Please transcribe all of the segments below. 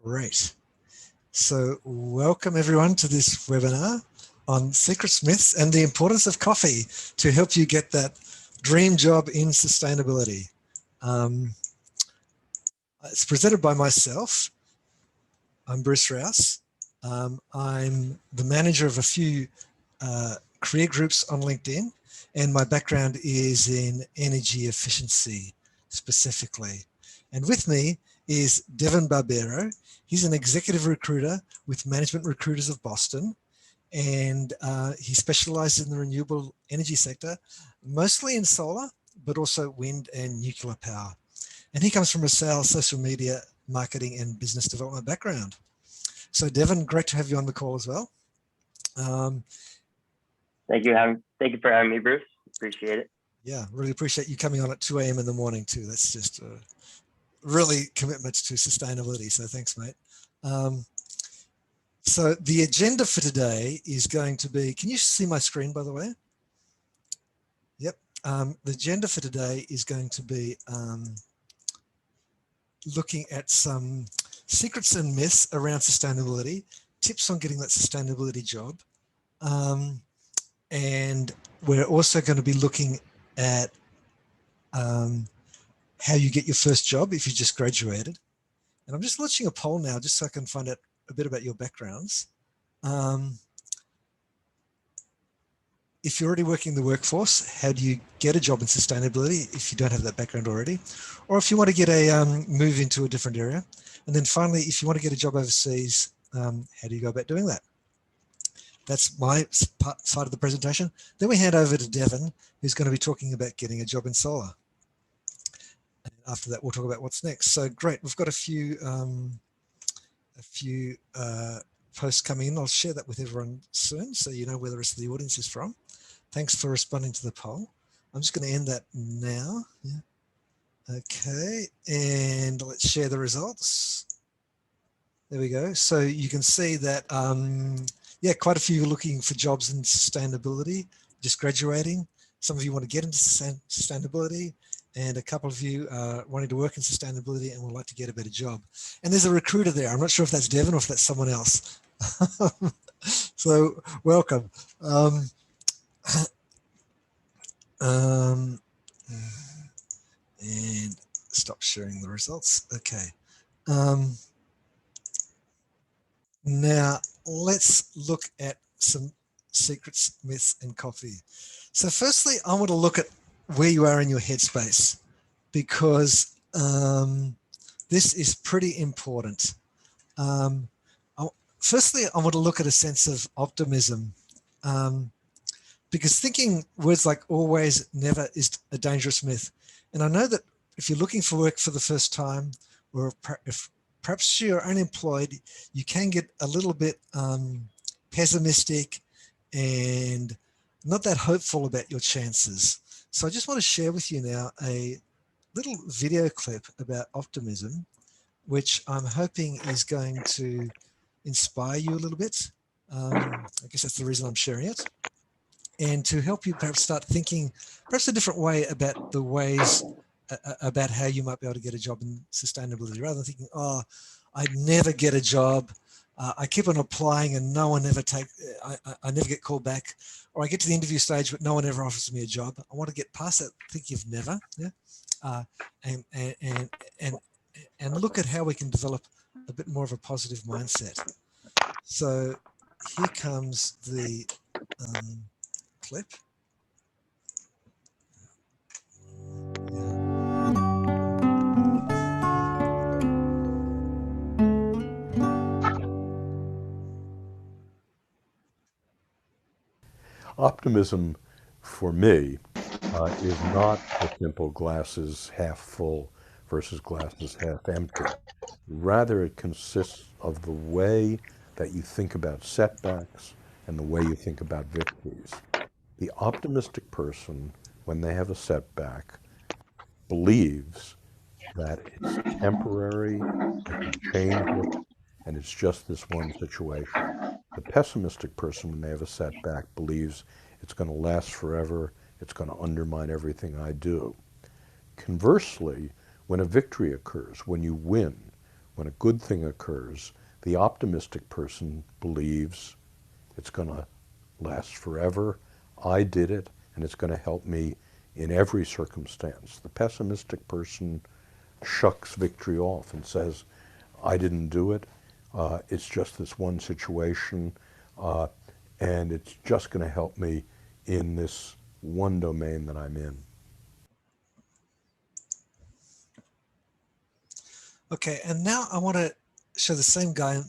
Great. So welcome everyone to this webinar on secrets, myths, and the importance of coffee to help you get that dream job in sustainability. It's presented by myself. I'm Bruce Rouse. I'm the manager of a few career groups on LinkedIn, and my background is in energy efficiency specifically. And with me is Devin Barbero. He's an executive recruiter with Management Recruiters of Boston, and he specializes in the renewable energy sector, mostly in solar, but also wind and nuclear power. And he comes from a sales, social media, marketing, and business development background. So Devin, great to have you on the call as well. Thank you for having me, Bruce. Appreciate it. Yeah, really appreciate you coming on at 2 a.m. in the morning too. That's just really commitment to sustainability. So thanks, mate. So the agenda for today is going to be, can you see my screen, by the way? Yep. The agenda for today is going to be looking at some secrets and myths around sustainability, tips on getting that sustainability job. And we're also going to be looking at how you get your first job if you just graduated. And I'm just launching a poll now just so I can find out a bit about your backgrounds. If you're already working in the workforce, how do you get a job in sustainability if you don't have that background already? Or if you want to get a move into a different area. And then finally, if you want to get a job overseas, how do you go about doing that? That's my side of the presentation. Then we hand over to Devin, who's going to be talking about getting a job in solar. And after that, we'll talk about what's next. So great, we've got a few posts coming in. I'll share that with everyone soon, so you know where the rest of the audience is from. Thanks for responding to the poll. I'm just going to end that now. Yeah. Okay, and let's share the results. There we go. So you can see that, yeah, quite a few are looking for jobs in sustainability, just graduating. Some of you want to get into sustainability, and a couple of you are wanting to work in sustainability and would like to get a better job. And there's a recruiter there. I'm not sure if that's Devin or if that's someone else. So welcome. And stop sharing the results. Okay. Now let's look at some secrets, myths, and coffee. So firstly, I want to look at where you are in your headspace, because this is pretty important. Firstly, I want to look at a sense of optimism, because thinking words like always, never is a dangerous myth. And I know that if you're looking for work for the first time, or if perhaps you're unemployed, you can get a little bit pessimistic and not that hopeful about your chances. So I just want to share with you now a little video clip about optimism, which I'm hoping is going to inspire you a little bit. I guess that's the reason I'm sharing it. And to help you perhaps start thinking perhaps a different way about the ways about how you might be able to get a job in sustainability, rather than thinking, oh, I'd never get a job. I keep on applying and no one ever I never get called back, or I get to the interview stage but no one ever offers me a job. I want to get past that thinking of never, yeah, and look at how we can develop a bit more of a positive mindset. So here comes the clip. Optimism, for me, is not a simple glasses half full versus glasses half empty. Rather, it consists of the way that you think about setbacks and the way you think about victories. The optimistic person, when they have a setback, believes that it's temporary, they can change it, and it's just this one situation. The pessimistic person, when they have a setback, believes it's going to last forever, it's going to undermine everything I do. Conversely, when a victory occurs, when you win, When a good thing occurs, the optimistic person believes it's going to last forever. I did it, and it's going to help me in every circumstance. The pessimistic person shucks victory off and says, I didn't do it. It's just this one situation, and it's just going to help me in this one domain that I'm in. Okay, and now I want to show the same guy,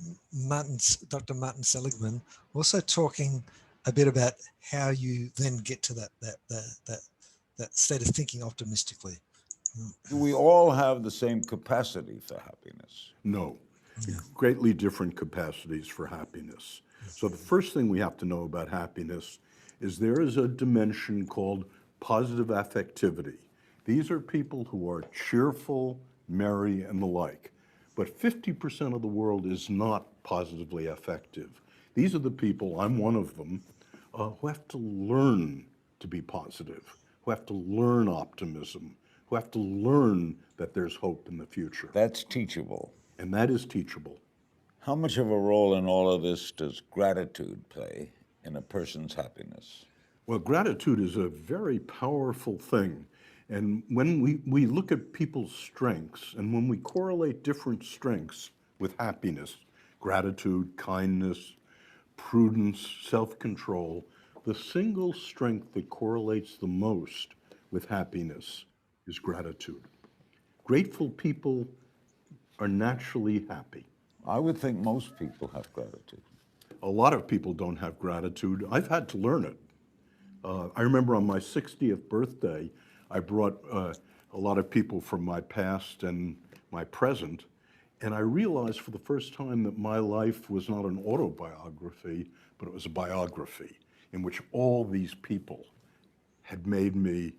Dr. Martin Seligman, also talking a bit about how you then get to that state of thinking optimistically. Do we all have the same capacity for happiness? No, Yeah. greatly different capacities for happiness. So the first thing we have to know about happiness is there is a dimension called positive affectivity. These are people who are cheerful, merry, and the like. But 50% of the world is not positively affective. These are the people, I'm one of them, who have to learn to be positive, who have to learn optimism, who have to learn that there's hope in the future. That's teachable. And that is teachable. How much of a role in all of this does gratitude play in a person's happiness? Well, gratitude is a very powerful thing. And when we look at people's strengths and when we correlate different strengths with happiness, gratitude, kindness, prudence, self-control, the single strength that correlates the most with happiness is gratitude. Grateful people are naturally happy. I would think most people have gratitude. A lot of people don't have gratitude. I've had to learn it. I remember on my 60th birthday, I brought a lot of people from my past and my present, and I realized for the first time that my life was not an autobiography, but it was a biography in which all these people had made me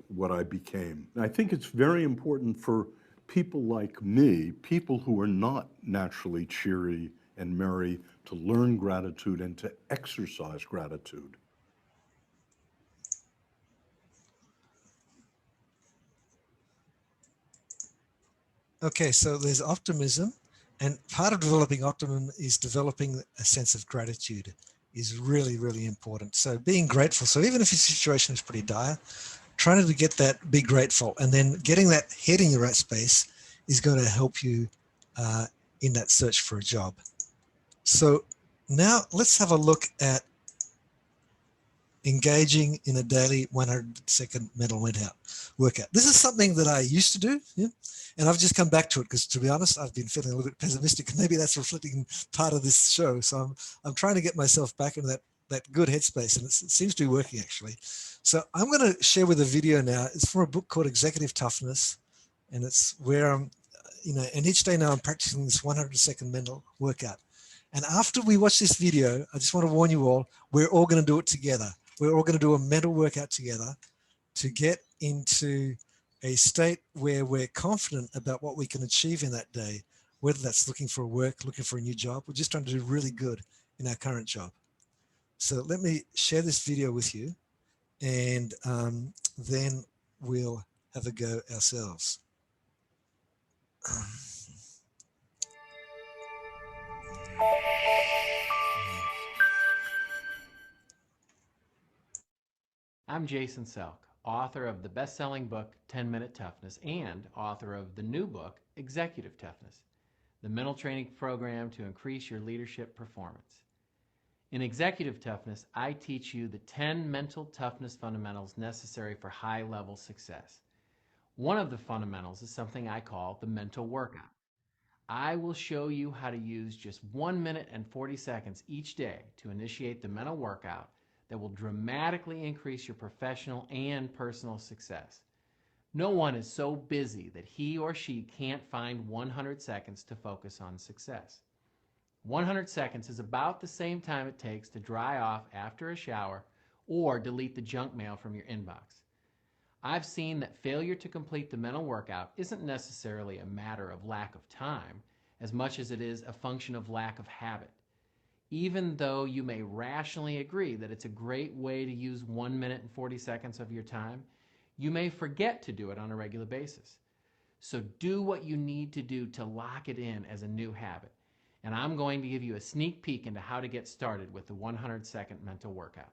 what I became. And I think it's very important for people like me, people who are not naturally cheery and merry, to learn gratitude and to exercise gratitude. Okay, so there's optimism, and part of developing optimism is developing a sense of gratitude is really, really important. So being grateful. So even if your situation is pretty dire, trying to get that, be grateful, and then getting that head in the right space is going to help you in that search for a job. So now let's have a look at engaging in a daily 100-second mental workout. This is something that I used to do, yeah? And I've just come back to it because, to be honest, I've been feeling a little bit pessimistic, and maybe that's reflecting part of this show. So I'm trying to get myself back into that good headspace, and it seems to be working actually. So I'm going to share with a video now. It's from a book called Executive Toughness, and it's where I'm, and each day now I'm practicing this 100-second mental workout. And after we watch this video, I just want to warn you all, we're all going to do it together. We're all going to do a mental workout together to get into a state where we're confident about what we can achieve in that day, whether that's looking for work, looking for a new job, or just trying to do really good in our current job. So let me share this video with you, and then we'll have a go ourselves. I'm Jason Selk, author of the best-selling book 10-Minute Toughness and author of the new book Executive Toughness, the mental training program to increase your leadership performance. In Executive Toughness, I teach you the 10 mental toughness fundamentals necessary for high-level success. One of the fundamentals is something I call the mental workout. I will show you how to use just 1 minute and 40 seconds each day to initiate the mental workout that will dramatically increase your professional and personal success. No one is so busy that he or she can't find 100 seconds to focus on success. 100 seconds is about the same time it takes to dry off after a shower or delete the junk mail from your inbox. I've seen that failure to complete the mental workout isn't necessarily a matter of lack of time as much as it is a function of lack of habit. Even though you may rationally agree that it's a great way to use 1 minute and 40 seconds of your time, you may forget to do it on a regular basis. So do what you need to do to lock it in as a new habit. And I'm going to give you a sneak peek into how to get started with the 100-second mental workout.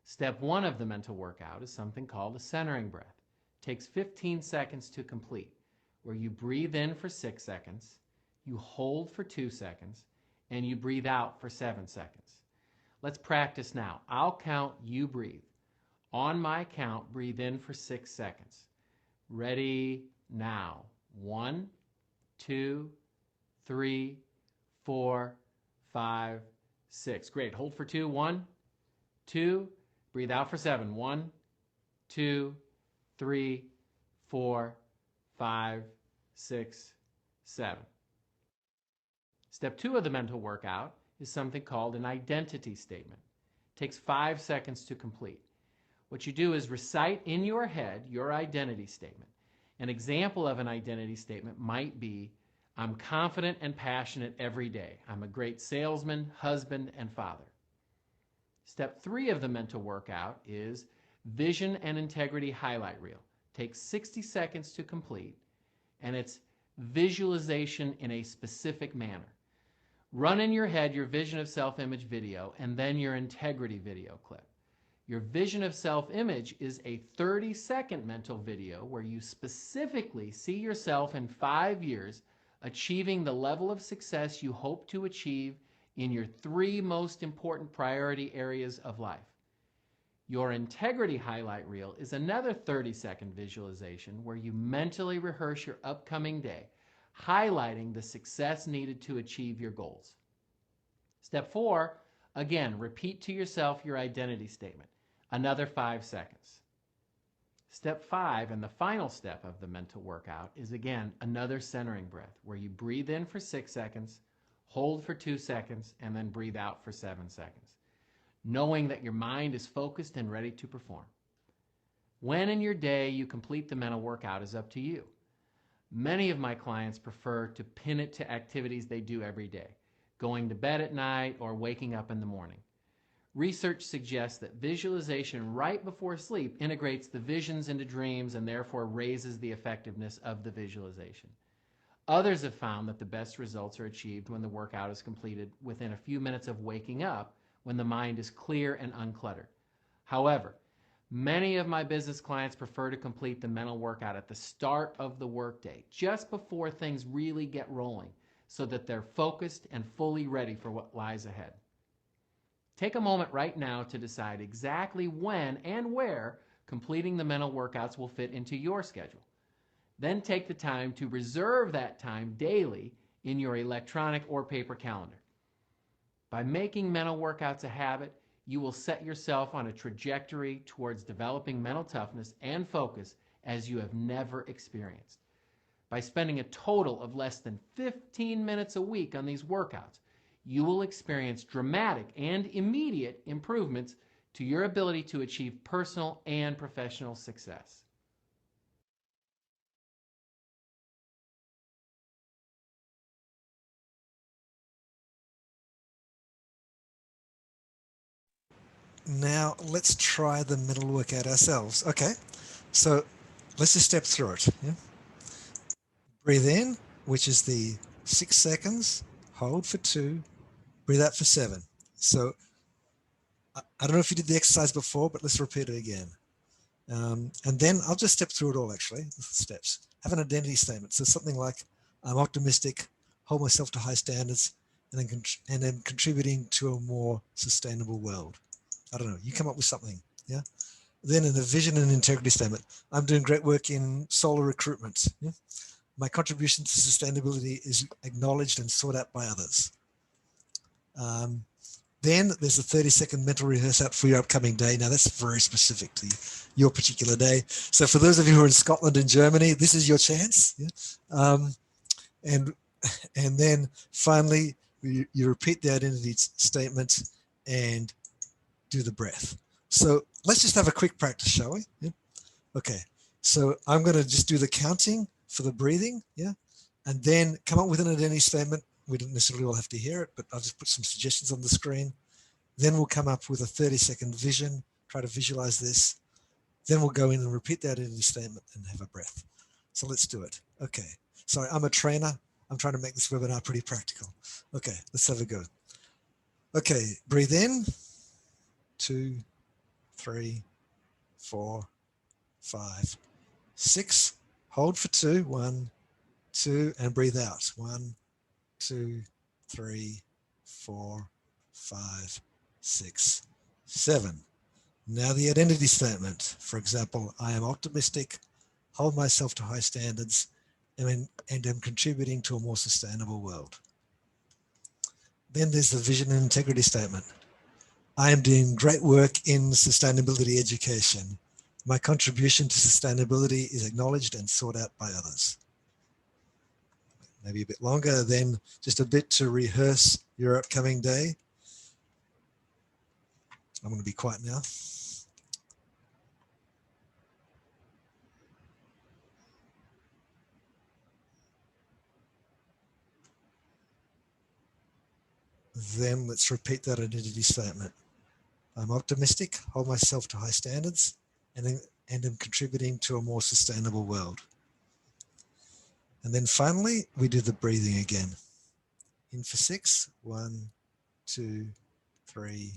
Step 1 of the mental workout is something called a centering breath. It takes 15 seconds to complete, where you breathe in for 6 seconds, you hold for 2 seconds, and you breathe out for 7 seconds. Let's practice now. I'll count, you breathe. On my count, breathe in for 6 seconds. Ready, now. 1, 2, 3, 4, 5, 6. Great. Hold for 2. 1, 2. Breathe out for 7. 1, 2, 3, 4, 5, 6, 7. Step 2 of the mental workout is something called an identity statement. It takes 5 seconds to complete. What you do is recite in your head your identity statement. An example of an identity statement might be, I'm confident and passionate every day. I'm a great salesman, husband, and father. Step 3 of the mental workout is vision and integrity highlight reel. It takes 60 seconds to complete, and it's visualization in a specific manner. Run in your head your vision of self-image video and then your integrity video clip. Your vision of self-image is a 30-second mental video where you specifically see yourself in 5 years achieving the level of success you hope to achieve in your 3 most important priority areas of life. Your integrity highlight reel is another 30-second visualization where you mentally rehearse your upcoming day, highlighting the success needed to achieve your goals. Step 4, again, repeat to yourself your identity statement. Another 5 seconds. Step 5, and the final step of the mental workout, is again another centering breath where you breathe in for 6 seconds, hold for 2 seconds, and then breathe out for 7 seconds, knowing that your mind is focused and ready to perform. When in your day you complete the mental workout is up to you. Many of my clients prefer to pin it to activities they do every day, going to bed at night or waking up in the morning. Research suggests that visualization right before sleep integrates the visions into dreams and therefore raises the effectiveness of the visualization. Others have found that the best results are achieved when the workout is completed within a few minutes of waking up, when the mind is clear and uncluttered. However, many of my business clients prefer to complete the mental workout at the start of the workday, just before things really get rolling, so that they're focused and fully ready for what lies ahead. Take a moment right now to decide exactly when and where completing the mental workouts will fit into your schedule. Then take the time to reserve that time daily in your electronic or paper calendar. By making mental workouts a habit, you will set yourself on a trajectory towards developing mental toughness and focus as you have never experienced. By spending a total of less than 15 minutes a week on these workouts, you will experience dramatic and immediate improvements to your ability to achieve personal and professional success. Now let's try the mental workout ourselves. Okay, so let's just step through it. Yeah? Breathe in, which is the 6 seconds, hold for 2, breathe out for 7. So I don't know if you did the exercise before, but let's repeat it again. And then I'll just step through it all, actually, the steps. Have an identity statement. So something like, I'm optimistic, hold myself to high standards, and then contributing to a more sustainable world. I don't know, you come up with something, yeah? Then in the vision and integrity statement, I'm doing great work in solar recruitment. Yeah? My contribution to sustainability is acknowledged and sought out by others. Then there's a 30-second mental rehearse out for your upcoming day. Now that's very specific to your particular day. So for those of you who are in Scotland and Germany, this is your chance. Yeah? And then finally, you repeat the identity statement and do the breath. So let's just have a quick practice, shall we? Yeah? Okay, so I'm going to just do the counting for the breathing, yeah, and then come up with an identity statement. We don't necessarily all have to hear it, but I'll just put some suggestions on the screen. Then we'll come up with a 30-second vision, try to visualize this. Then we'll go in and repeat that identity statement and have a breath. So let's do it. Okay. Sorry, I'm a trainer. I'm trying to make this webinar pretty practical. Okay, let's have a go. Okay, breathe in. 2, 3, 4, 5, 6. Hold for 2. 1, 2, and breathe out. 1, 2, 3, 4, 5, 6, 7. Now the identity statement. For example, I am optimistic, hold myself to high standards, and am contributing to a more sustainable world. Then there's the vision and integrity statement. I am doing great work in sustainability education. My contribution to sustainability is acknowledged and sought out by others. Maybe a bit longer, then just a bit to rehearse your upcoming day. I'm going to be quiet now. Then let's repeat that identity statement. I'm optimistic, hold myself to high standards, and am contributing to a more sustainable world. And then finally, we do the breathing again. In for 6. 1, 2, 3,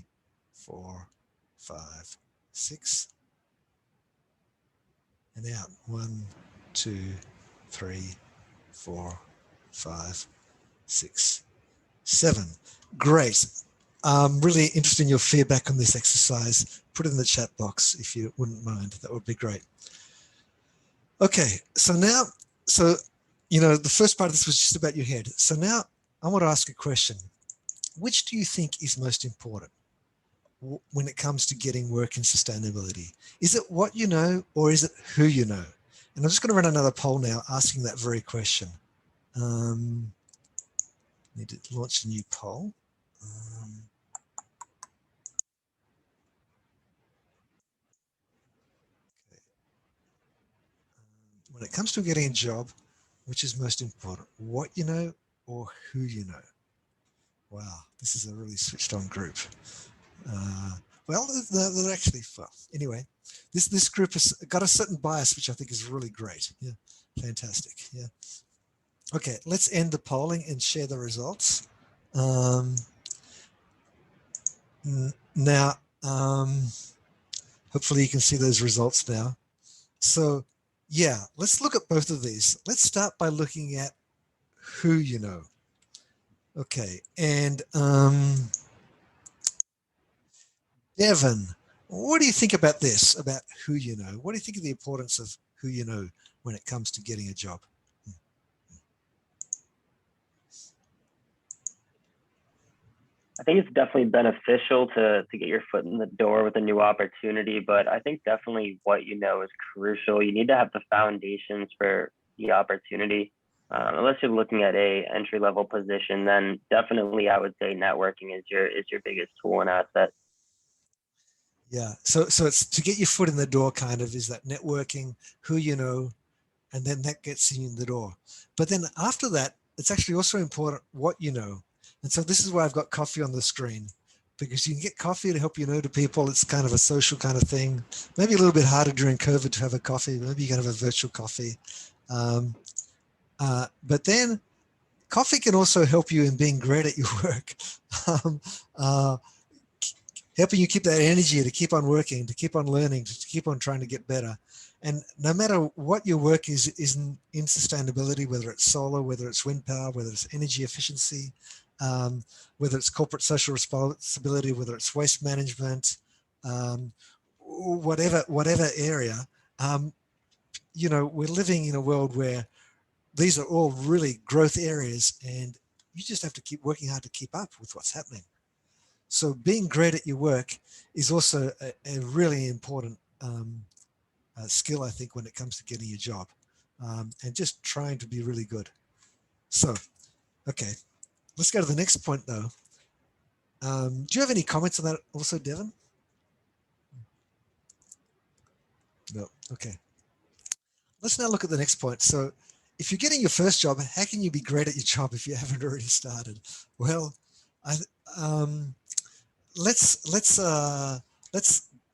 4, 5, 6. And out. 1, 2, 3, 4, 5, 6, 7. Great. Really interested in your feedback on this exercise. Put it in the chat box if you wouldn't mind. That would be great. Okay, so now, the first part of this was just about your head. So now I want to ask a question. Which do you think is most important when it comes to getting work in sustainability? Is it what you know, or is it who you know? And I'm just going to run another poll now asking that very question. Need to launch a new poll. When it comes to getting a job, which is most important, what you know or who you know? Wow, this is a really switched on group. Well, they're actually fun. Anyway, this group has got a certain bias, which I think is really great. Yeah, fantastic. Yeah. Okay, let's end the polling and share the results. Now, hopefully you can see those results now. So, yeah, let's look at both of these. Let's start by looking at who you know. Okay, and Devin, what do you think about this, about who you know? What do you think of the importance of who you know when it comes to getting a job? I think it's definitely beneficial to get your foot in the door with a new opportunity, but I think definitely what you know is crucial. You need to have the foundations for the opportunity. Unless you're looking at a entry level position, then definitely I would say networking is your biggest tool and asset. Yeah, so it's to get your foot in the door, kind of, is that networking, who you know, and then that gets you in the door. But then after that, it's actually also important what you know. And so this is why I've got coffee on the screen, because you can get coffee to help you know to people. It's kind of a social kind of thing. Maybe a little bit harder during COVID to have a coffee. Maybe you can have a virtual coffee. But then coffee can also help you in being great at your work. Helping you keep that energy to keep on working, to keep on learning, to keep on trying to get better. And no matter what your work is in sustainability, whether it's solar, whether it's wind power, whether it's energy efficiency, whether it's corporate social responsibility, whether it's waste management, whatever area, we're living in a world where these are all really growth areas, and you just have to keep working hard to keep up with what's happening. So being great at your work is also a really important skill, I think, when it comes to getting a job, and just trying to be really good. So, okay, let's go to the next point though. Do you have any comments on that also, Devin? No, okay. Let's now look at the next point. So if you're getting your first job, how can you be great at your job if you haven't already started? Well, let's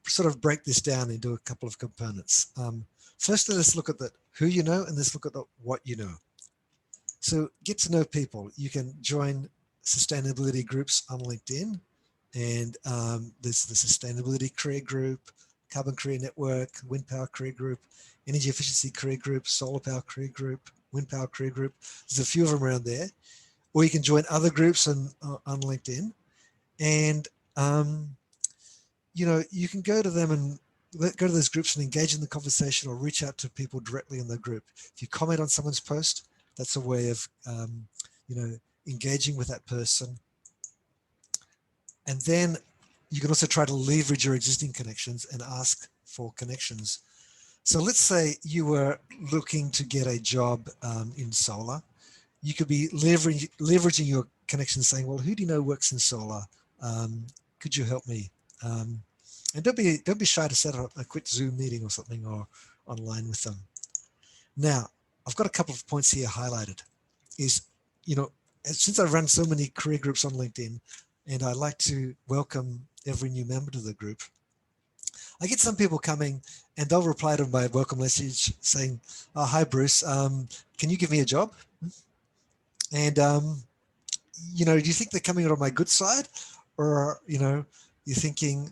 sort of break this down into a couple of components. Firstly, let's look at that. who you know, and let's look at what you know. So get to know people. You can join sustainability groups on LinkedIn, and there's the Sustainability Career Group, Carbon Career Network, Wind Power Career Group, Energy Efficiency Career Group, Solar Power Career Group, Wind Power Career Group. There's a few of them around there. Or you can join other groups on LinkedIn, and you can go to them and go to those groups and engage in the conversation, or reach out to people directly in the group. If you comment on someone's post, that's a way of engaging with that person. And then you can also try to leverage your existing connections and ask for connections. So let's say you were looking to get a job in solar. You could be leveraging your connections, saying, well, who do you know works in solar? Could you help me? And don't be shy to set up a quick Zoom meeting or something, or online with them. Now, I've got a couple of points here highlighted. Since I run so many career groups on LinkedIn, and I like to welcome every new member to the group, I get some people coming and they'll reply to my welcome message saying, oh, hi, Bruce, can you give me a job? And, do you think they're coming on my good side? Or, you're thinking,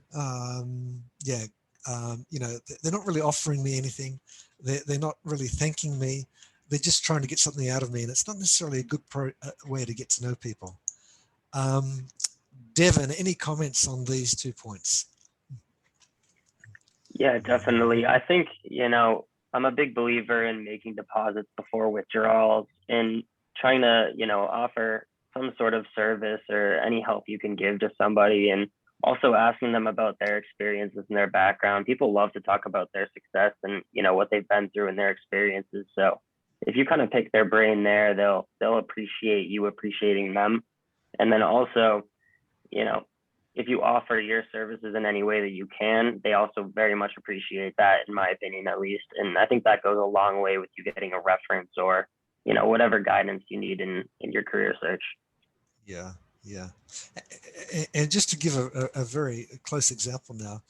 they're not really offering me anything. They're not really thanking me. They're just trying to get something out of me. And it's not necessarily a good way to get to know people. Devin, any comments on these 2 points? Yeah, definitely. I think, I'm a big believer in making deposits before withdrawals, and trying to, offer some sort of service or any help you can give to somebody, and also asking them about their experiences and their background. People love to talk about their success and, what they've been through and their experiences. So if you kind of pick their brain there, they'll appreciate you appreciating them. And then also, if you offer your services in any way that you can, they also very much appreciate that, in my opinion, at least. And I think that goes a long way with you getting a reference, or, whatever guidance you need in your career search. Yeah. And just to give a very close example now,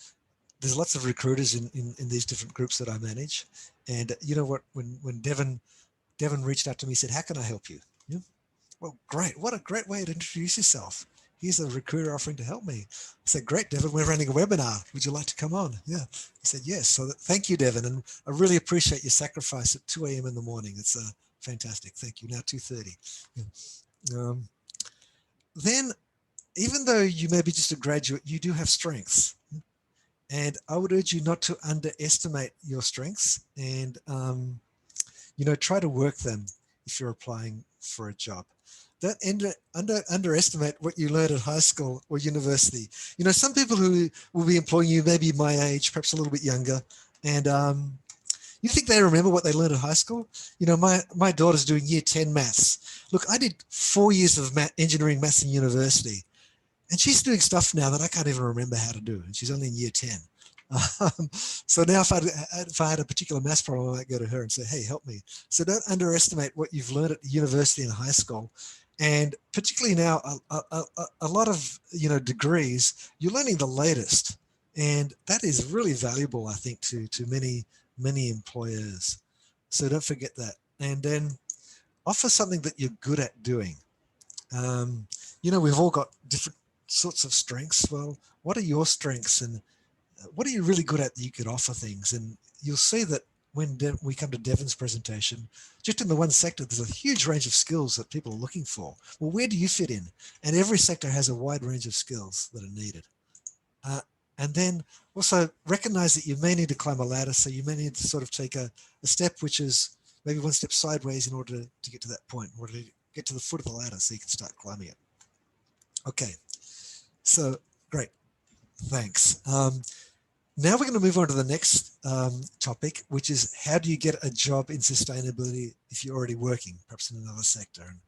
there's lots of recruiters in these different groups that I manage. And you know what, when Devin reached out to me, he said, how can I help you? Yeah. Well, great. What a great way to introduce yourself. Here's a recruiter offering to help me. I said, great, Devin, we're running a webinar. Would you like to come on? Yeah. He said, yes. So thank you, Devin. And I really appreciate your sacrifice at 2 a.m. in the morning. It's fantastic. Thank you. Now 2:30. Yeah. Then, even though you may be just a graduate, you do have strengths. And I would urge you not to underestimate your strengths, and, try to work them if you're applying for a job. Don't underestimate what you learned at high school or university. Some people who will be employing you, maybe my age, perhaps a little bit younger, and you think they remember what they learned at high school? My daughter's doing year 10 maths. Look, I did 4 years of engineering maths in university, and she's doing stuff now that I can't even remember how to do, and she's only in year 10. So now if I had a particular maths problem, I might go to her and say, hey, help me. So don't underestimate what you've learned at university and high school. And particularly now, a lot of degrees, you're learning the latest, and that is really valuable, I think, to many employers. So don't forget that. And then offer something that you're good at doing. We've all got different sorts of strengths. Well, what are your strengths, and what are you really good at that you could offer things? And you'll see that when we come to Devin's presentation, just in the one sector, there's a huge range of skills that people are looking for. Well, where do you fit in? And every sector has a wide range of skills that are needed. And then also recognize that you may need to climb a ladder. So you may need to sort of take a step, which is maybe one step sideways in order to get to that point, in order to get to the foot of the ladder so you can start climbing it. Okay, so great, thanks. Now we're going to move on to the next topic, which is how do you get a job in sustainability if you're already working, perhaps in another sector? And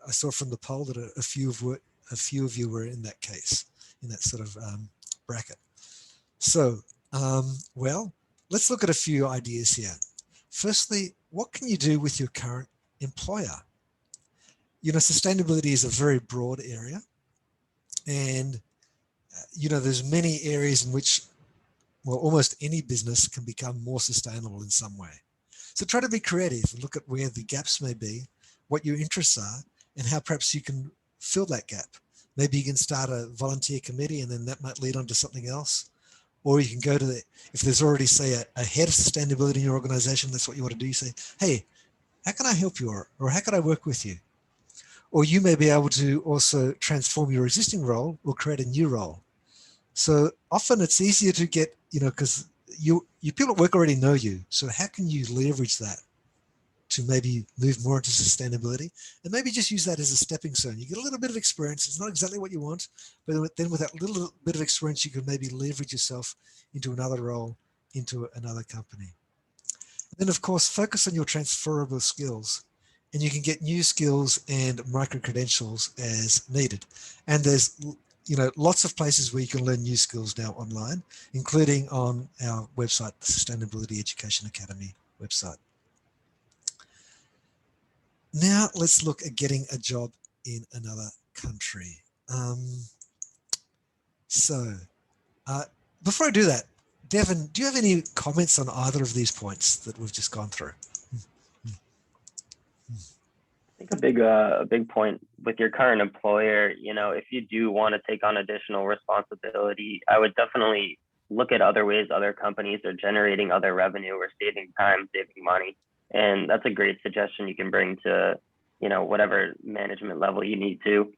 I saw from the poll that a few of you were in that case, in that sort of bracket. So, well, let's look at a few ideas here. Firstly, what can you do with your current employer? Sustainability is a very broad area, and there's many areas in which, well, almost any business can become more sustainable in some way. So try to be creative and look at where the gaps may be, what your interests are, and how perhaps you can fill that gap. Maybe you can start a volunteer committee and then that might lead on to something else. Or you can go to if there's already, say, a head of sustainability in your organization, that's what you want to do. You say, hey, how can I help you? Or how can I work with you? Or you may be able to also transform your existing role or create a new role. So often it's easier to get, because you people at work already know you. So how can you leverage that to maybe move more into sustainability and maybe just use that as a stepping stone? You get a little bit of experience. It's not exactly what you want, but then with that little bit of experience, you can maybe leverage yourself into another role, into another company. And then of course, focus on your transferable skills, and you can get new skills and micro credentials as needed. And there's lots of places where you can learn new skills now online, including on our website, the Sustainability Education Academy website. Now let's look at getting a job in another country. Before I do that, Devin, do you have any comments on either of these points that we've just gone through? I think a big point with your current employer, if you do want to take on additional responsibility, I would definitely look at other ways other companies are generating other revenue or saving time, saving money. And that's a great suggestion you can bring to, whatever management level you need to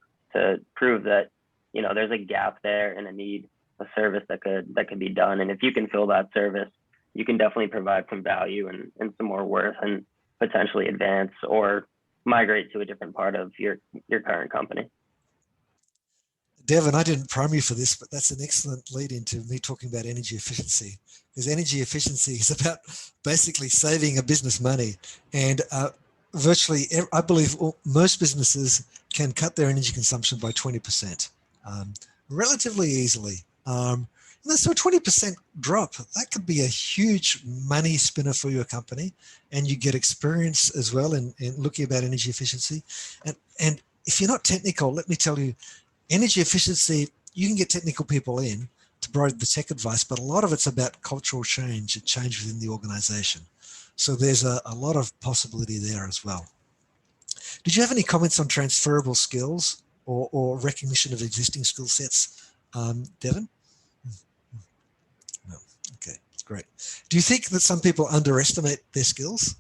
prove that, there's a gap there and a need, a service that could be done. And if you can fill that service, you can definitely provide some value and some more worth and potentially advance or migrate to a different part of your current company. Devin, I didn't prime you for this, but that's an excellent lead into me talking about energy efficiency, because energy efficiency is about basically saving a business money. And virtually, I believe most businesses can cut their energy consumption by 20%, relatively easily. So a 20% drop, that could be a huge money spinner for your company, and you get experience as well in looking about energy efficiency. And if you're not technical, let me tell you, energy efficiency, you can get technical people in to provide the tech advice, but a lot of it's about cultural change and change within the organization. So there's a lot of possibility there as well. Did you have any comments on transferable skills or recognition of existing skill sets, Devin? No. Okay, great. Do you think that some people underestimate their skills?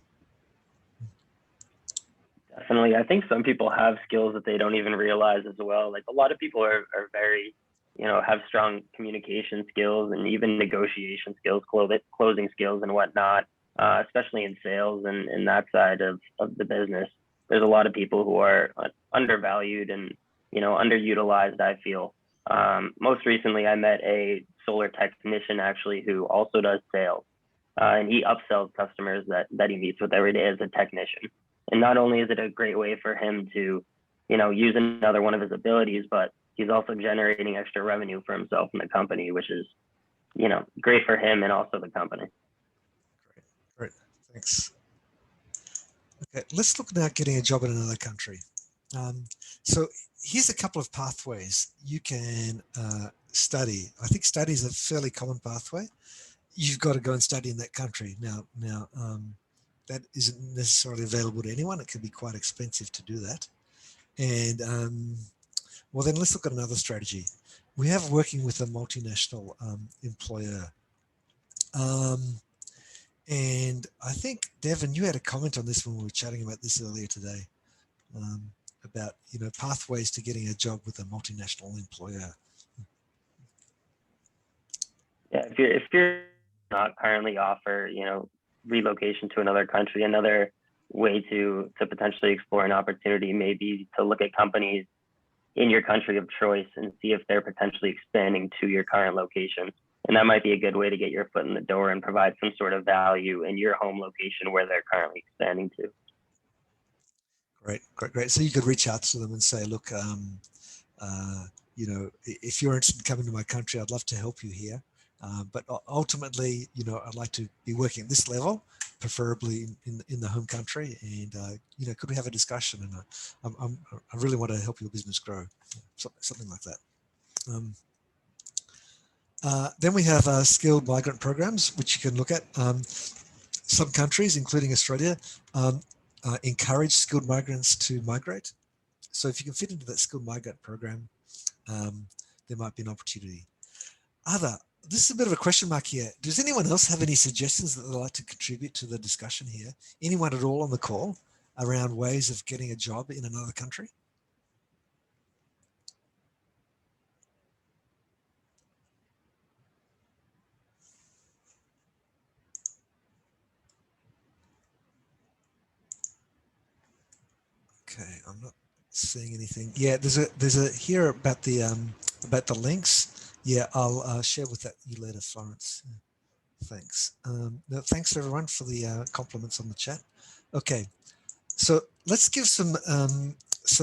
Definitely. I think some people have skills that they don't even realize as well. Like a lot of people are very, have strong communication skills and even negotiation skills, closing skills and whatnot, especially in sales and that side of the business. There's a lot of people who are undervalued and, underutilized, I feel. Most recently, I met a solar technician actually who also does sales, and he upsells customers that he meets with every day as a technician. And not only is it a great way for him to, use another one of his abilities, but he's also generating extra revenue for himself and the company, which is, great for him and also the company. Great. Thanks. Okay, let's look now at getting a job in another country. So here's a couple of pathways you can study. I think study is a fairly common pathway. You've got to go and study in that country. Now, that isn't necessarily available to anyone. It can be quite expensive to do that. And well, then let's look at another strategy. We have working with a multinational employer. And I think, Devin, you had a comment on this when we were chatting about this earlier today, about, pathways to getting a job with a multinational employer. Yeah, if you're not currently offer, relocation to another country, another way to potentially explore an opportunity may be to look at companies in your country of choice and see if they're potentially expanding to your current location. And that might be a good way to get your foot in the door and provide some sort of value in your home location where they're currently expanding to. Great. So you could reach out to them and say, look, if you're interested in coming to my country, I'd love to help you here. But ultimately, I'd like to be working at this level, preferably in the home country. And, could we have a discussion? And I really want to help your business grow, something like that. Then we have skilled migrant programs, which you can look at. Some countries, including Australia, encourage skilled migrants to migrate. So if you can fit into that skilled migrant program, there might be an opportunity. This is a bit of a question mark here. Does anyone else have any suggestions that they'd like to contribute to the discussion here? Anyone at all on the call around ways of getting a job in another country? Okay, I'm not seeing anything. Yeah, there's a here about the links. Yeah, I'll share with you later, Florence. Thanks. No, thanks everyone for the compliments on the chat. Okay, so let's give some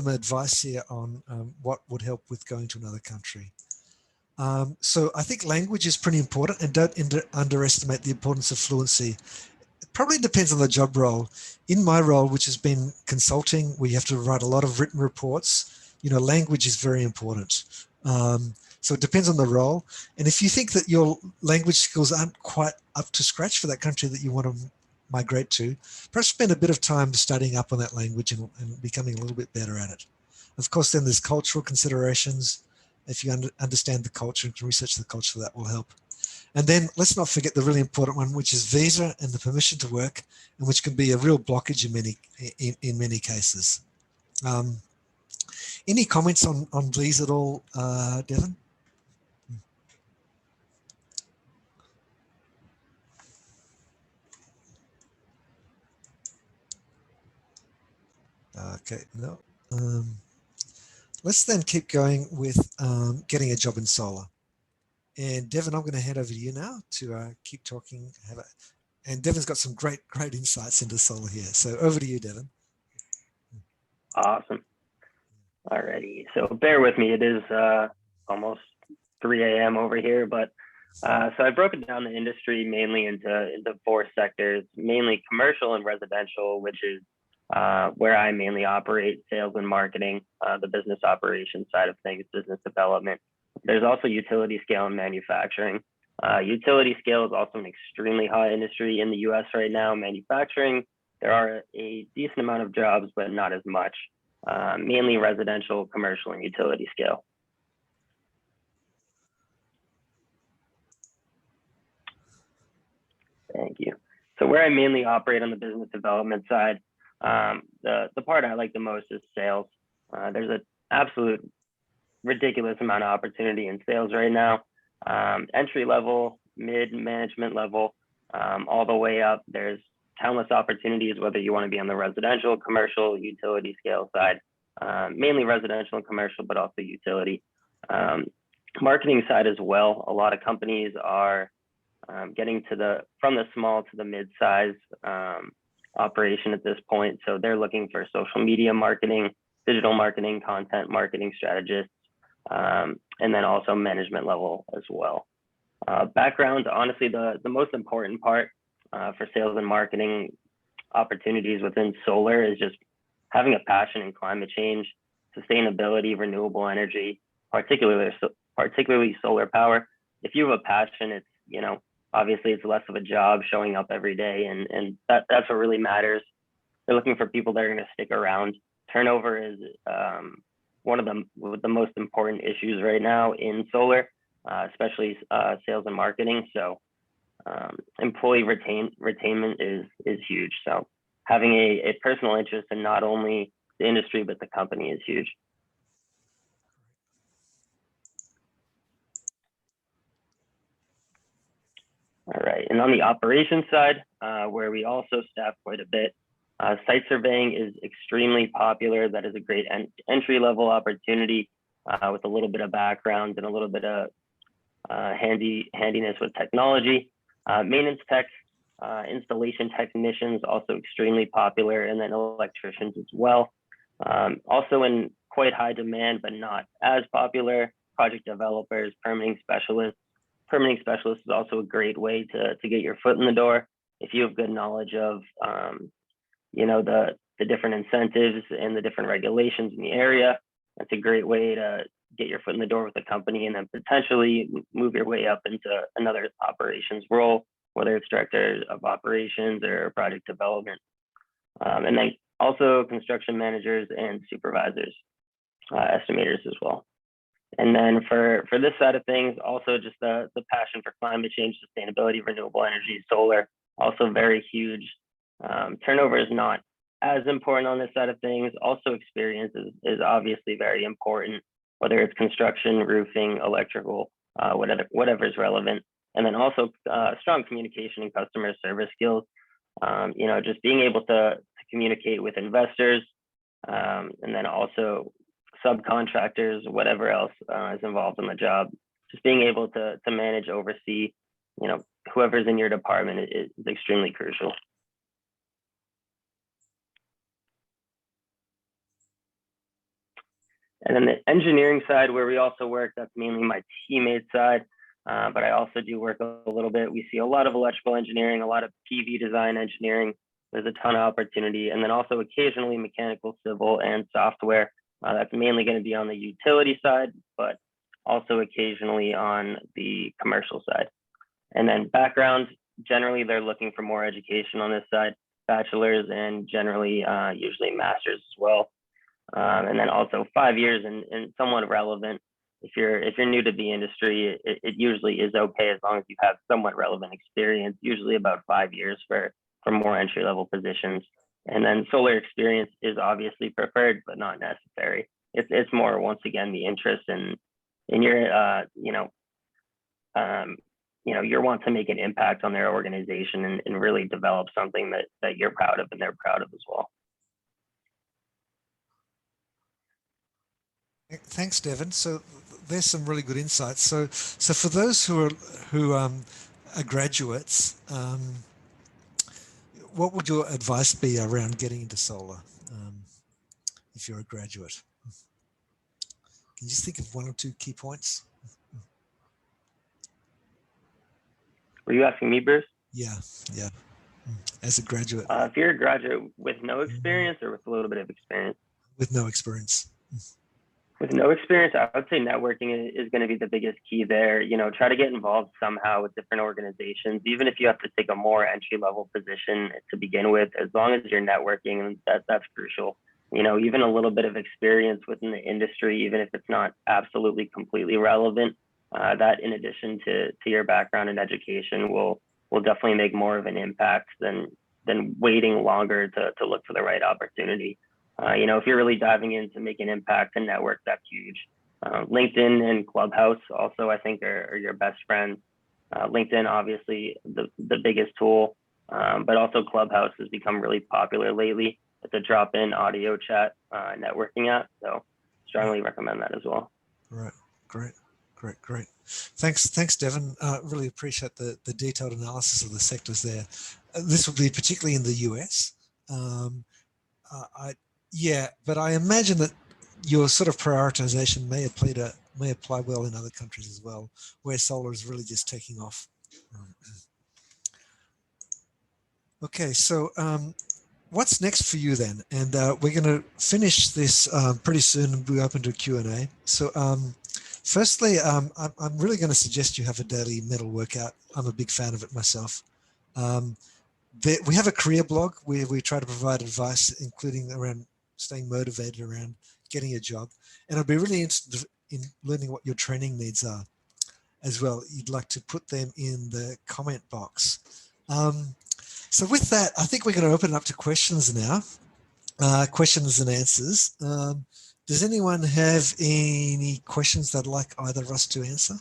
advice here on what would help with going to another country. So I think language is pretty important, and don't underestimate the importance of fluency. It probably depends on the job role. In my role, which has been consulting, where you have to write a lot of written reports, language is very important. So it depends on the role. And if you think that your language skills aren't quite up to scratch for that country that you want to migrate to, perhaps spend a bit of time studying up on that language and becoming a little bit better at it. Of course, then there's cultural considerations. If you understand the culture and can research the culture, that will help. And then let's not forget the really important one, which is visa and the permission to work, and which can be a real blockage in many cases. Any comments on these at all, Devon? Okay, no. Let's then keep going with getting a job in solar. And Devon, I'm going to hand over to you now to keep talking. And Devon's got some great insights into solar here. So over to you, Devon. Awesome. Alrighty. So bear with me. It is almost 3 a.m. over here, but so I broke it down the industry mainly into 4 sectors, mainly commercial and residential, which is where I mainly operate: sales and marketing, the business operations side of things, business development. There's also utility scale and manufacturing. Utility scale is also an extremely hot industry in the US right now. Manufacturing, there are a decent amount of jobs, but not as much. Mainly residential, commercial, and utility scale. Thank you. So where I mainly operate on the business development side, the part I like the most is sales. There's an absolute ridiculous amount of opportunity in sales right now. Entry level, mid management level, all the way up. There's countless opportunities, whether you want to be on the residential, commercial, utility scale side, mainly residential and commercial, but also utility. Marketing side as well. A lot of companies are getting from the small to the mid-size operation at this point. So they're looking for social media marketing, digital marketing, content marketing strategists, and then also management level as well. Background, honestly, the most important part for sales and marketing opportunities within solar is just having a passion in climate change, sustainability, renewable energy, particularly solar power. If you have a passion, it's, obviously it's less of a job showing up every day, and that's what really matters. They're looking for people that are going to stick around. Turnover is one of the most important issues right now in solar, especially sales and marketing. So employee retainment is huge. So having a personal interest in not only the industry, but the company is huge. All right, and on the operations side, where we also staff quite a bit, site surveying is extremely popular. That is a great entry-level opportunity with a little bit of background and a little bit of handiness with technology. Maintenance tech, installation technicians, also extremely popular, and then electricians as well. Also in quite high demand, but not as popular, project developers, permitting specialists. Permitting specialist is also a great way to get your foot in the door. If you have good knowledge of, the different incentives and the different regulations in the area, that's a great way to get your foot in the door with the company and then potentially move your way up into another operations role whether it's director of operations or project development. And then also construction managers and supervisors, estimators as well. And then for this side of things, also just the passion for climate change, sustainability, renewable energy, solar, also very huge. Turnover is not as important on this side of things. Also experience is obviously very important, whether it's construction, roofing, electrical, whatever is relevant. And then also strong communication and customer service skills. Just being able to communicate with investors, and then also subcontractors, whatever else is involved in the job. Just being able to manage, oversee, whoever's in your department is extremely crucial. And then the engineering side, where we also work, that's mainly my teammate side, but I also do work a little bit. We see a lot of electrical engineering, a lot of PV design engineering. There's a ton of opportunity. And then also occasionally mechanical, civil, and software. That's mainly going to be on the utility side, but also occasionally on the commercial side. And then background, generally they're looking for more education on this side, bachelor's and generally usually master's as well. And then also 5 years and somewhat relevant. If you're new to the industry, it usually is okay as long as you have somewhat relevant experience, usually about 5 years for more entry-level positions. And then solar experience is obviously preferred, but not necessary. It's more, once again, the interest in your, your want to make an impact on their organization and really develop something that you're proud of and they're proud of as well. Thanks, Devin. So there's some really good insights. So for those who are graduates, what would your advice be around getting into solar if you're a graduate? Can you just think of one or two key points? Were you asking me, Bruce? Yeah. As a graduate. If you're a graduate with no experience or with a little bit of experience? With no experience. With no experience, I would say networking is going to be the biggest key there. Try to get involved somehow with different organizations, even if you have to take a more entry-level position to begin with, as long as you're networking, that's crucial. Even a little bit of experience within the industry, even if it's not absolutely completely relevant, that in addition to your background and education will definitely make more of an impact than waiting longer to look for the right opportunity. If you're really diving in to make an impact and network, that's huge. LinkedIn and Clubhouse also, I think, are your best friends. LinkedIn, obviously, the biggest tool, but also Clubhouse has become really popular lately. It's a drop-in audio chat networking app, so strongly recommend that as well. Right, great. Thanks, Devin. Really appreciate the detailed analysis of the sectors there. This will be particularly in the US. But I imagine that your sort of prioritization may apply well in other countries as well, where solar is really just taking off. Okay, so what's next for you then? And we're going to finish this pretty soon and be open to Q&A. So firstly, I'm really going to suggest you have a daily mental workout. I'm a big fan of it myself. We have a career blog where we try to provide advice, including around staying motivated around getting a job. And I'd be really interested in learning what your training needs are as well. You'd like to put them in the comment box. So with that, I think we're going to open it up to questions now, questions and answers. Does anyone have any questions they'd like either of us to answer?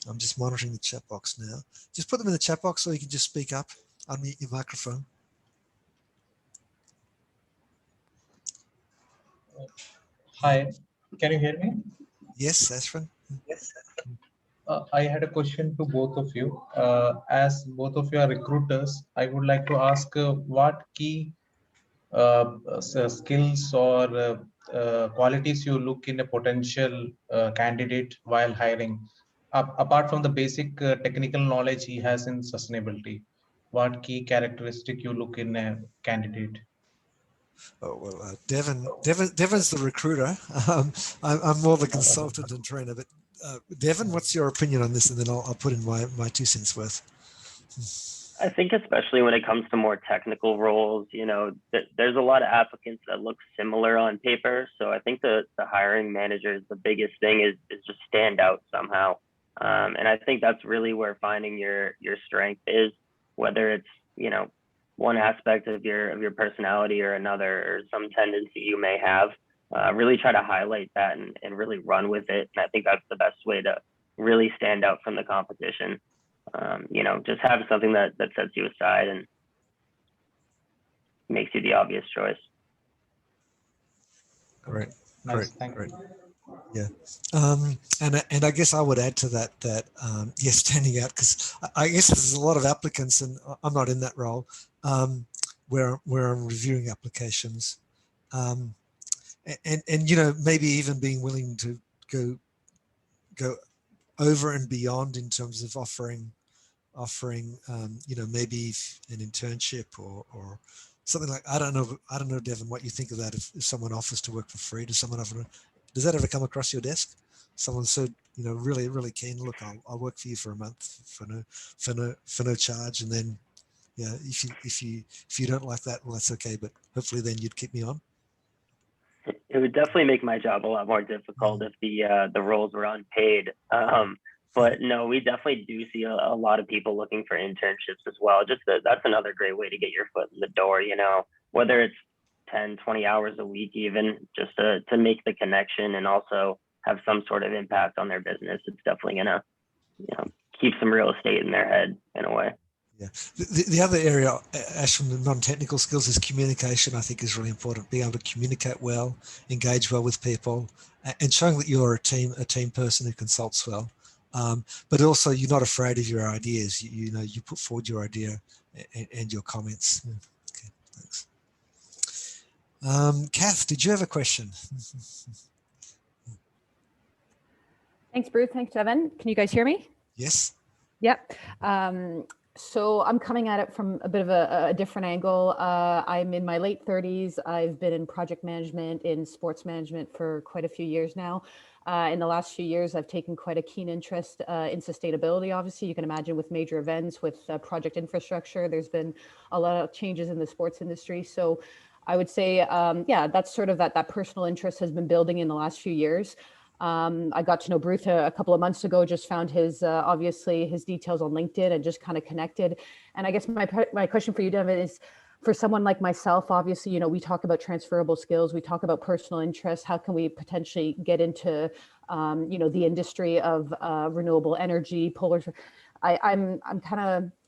I'm just monitoring the chat box now. Just put them in the chat box or you can just speak up, unmute your microphone. Hi, can you hear me? Yes, Ashwin. Yes. I had a question to both of you. As both of you are recruiters, I would like to ask what key skills or qualities you look in a potential candidate while hiring, apart from the basic technical knowledge he has in sustainability. What key characteristic you look in a candidate? Oh, well, Devin's the recruiter. I'm more the consultant and trainer, but Devin, what's your opinion on this? And then I'll put in my 2 cents worth. I think especially when it comes to more technical roles, there's a lot of applicants that look similar on paper. So I think the hiring managers, the biggest thing is just stand out somehow. And I think that's really where finding your strength is, whether it's, one aspect of your personality or another, or some tendency you may have. Really try to highlight that and really run with it. And I think that's the best way to really stand out from the competition. Just have something that sets you aside and makes you the obvious choice. Great. Nice. Thank Great. you. Yeah. And I guess I would add to that, yeah, standing out, because I guess there's a lot of applicants, and I'm not in that role, where I'm reviewing applications. And maybe even being willing to go over and beyond in terms of offering maybe an internship or something like, I don't know, Devin, what you think of that. If someone offers to work for free, does that ever come across your desk? Someone so really, really keen, look, I'll work for you for a month for no charge, and then if you don't like that, well, that's okay, but hopefully then you'd keep me on. It would definitely make my job a lot more difficult if the roles were unpaid. But no, we definitely do see a lot of people looking for internships as well. That's another great way to get your foot in the door, whether it's 10, 20 hours a week, even just to make the connection and also have some sort of impact on their business. It's definitely going to, keep some real estate in their head in a way. Yeah. The other area, Ash, from the non-technical skills, is communication. I think is really important. Being able to communicate well, engage well with people, and showing that you're a team person who consults well. But also you're not afraid of your ideas. You put forward your idea and your comments. Okay, thanks. Kath, did you have a question? Thanks, Bruce. Thanks, Devin. Can you guys hear me? Yes. Yep. So I'm coming at it from a bit of a different angle. I'm in my late 30s. I've been in project management, in sports management for quite a few years now. In the last few years, I've taken quite a keen interest in sustainability. Obviously, you can imagine with major events, with project infrastructure, there's been a lot of changes in the sports industry. So I would say, yeah, that's sort of that personal interest has been building in the last few years. I got to know Bruce a couple of months ago, just found his, obviously his details on LinkedIn and just kind of connected. And I guess my question for you, Devin, is for someone like myself, obviously, we talk about transferable skills, we talk about personal interests. How can we potentially get into, the industry of renewable energy,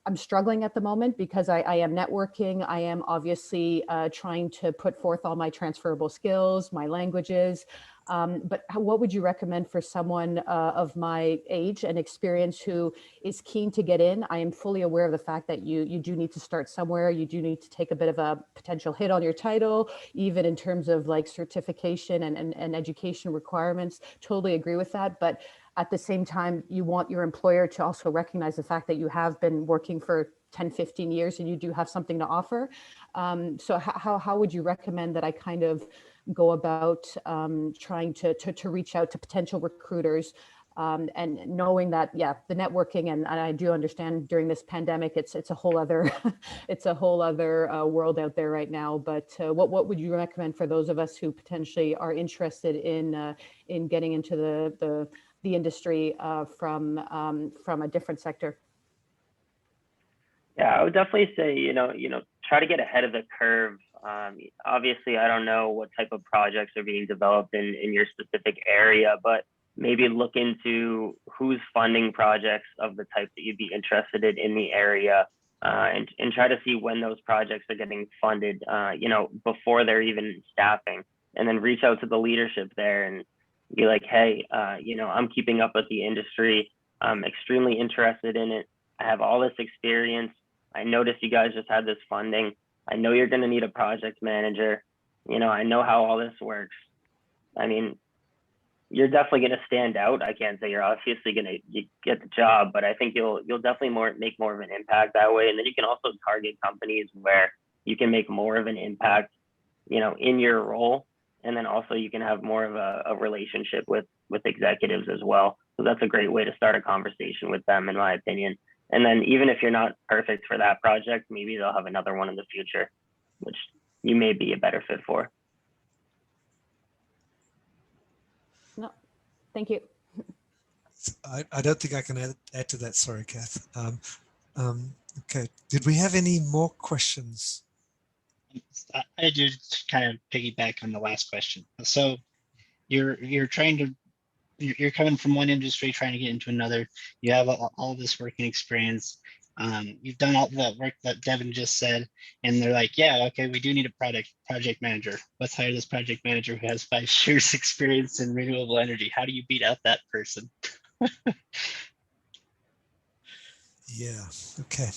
I'm struggling at the moment because I am networking. I am obviously trying to put forth all my transferable skills, my languages. But what would you recommend for someone of my age and experience who is keen to get in? I am fully aware of the fact that you do need to start somewhere. You do need to take a bit of a potential hit on your title, even in terms of like certification and education requirements. Totally agree with that. But at the same time, you want your employer to also recognize the fact that you have been working for 10, 15 years and you do have something to offer. So how would you recommend that I kind of go about trying to reach out to potential recruiters, and knowing that, yeah, the networking, and I do understand during this pandemic, it's a whole other it's a whole other world out there right now. But what would you recommend for those of us who potentially are interested in getting into the industry from a different sector? Yeah, I would definitely say, try to get ahead of the curve. Obviously, I don't know what type of projects are being developed in your specific area, but maybe look into who's funding projects of the type that you'd be interested in the area, and try to see when those projects are getting funded, before they're even staffing, and then reach out to the leadership there and be like, hey, I'm keeping up with the industry. I'm extremely interested in it. I have all this experience. I noticed you guys just had this funding. I know you're going to need a project manager. I know how all this works. I mean, you're definitely going to stand out. I can't say you're obviously going to get the job, but I think you'll definitely make more of an impact that way. And then you can also target companies where you can make more of an impact, in your role. And then also you can have more of a relationship with executives as well. So that's a great way to start a conversation with them, in my opinion. And then even if you're not perfect for that project, maybe they'll have another one in the future, which you may be a better fit for. No, thank you. I don't think I can add to that. Sorry, Kath. Okay. Did we have any more questions? I do kind of piggyback on the last question. So you're trying to you're coming from one industry trying to get into another. You have all this working experience. You've done all the work that Devin just said, and they're like, yeah, okay, we do need a project manager. Let's hire this project manager who has 5 years experience in renewable energy. How do you beat out that person? Yeah. Okay.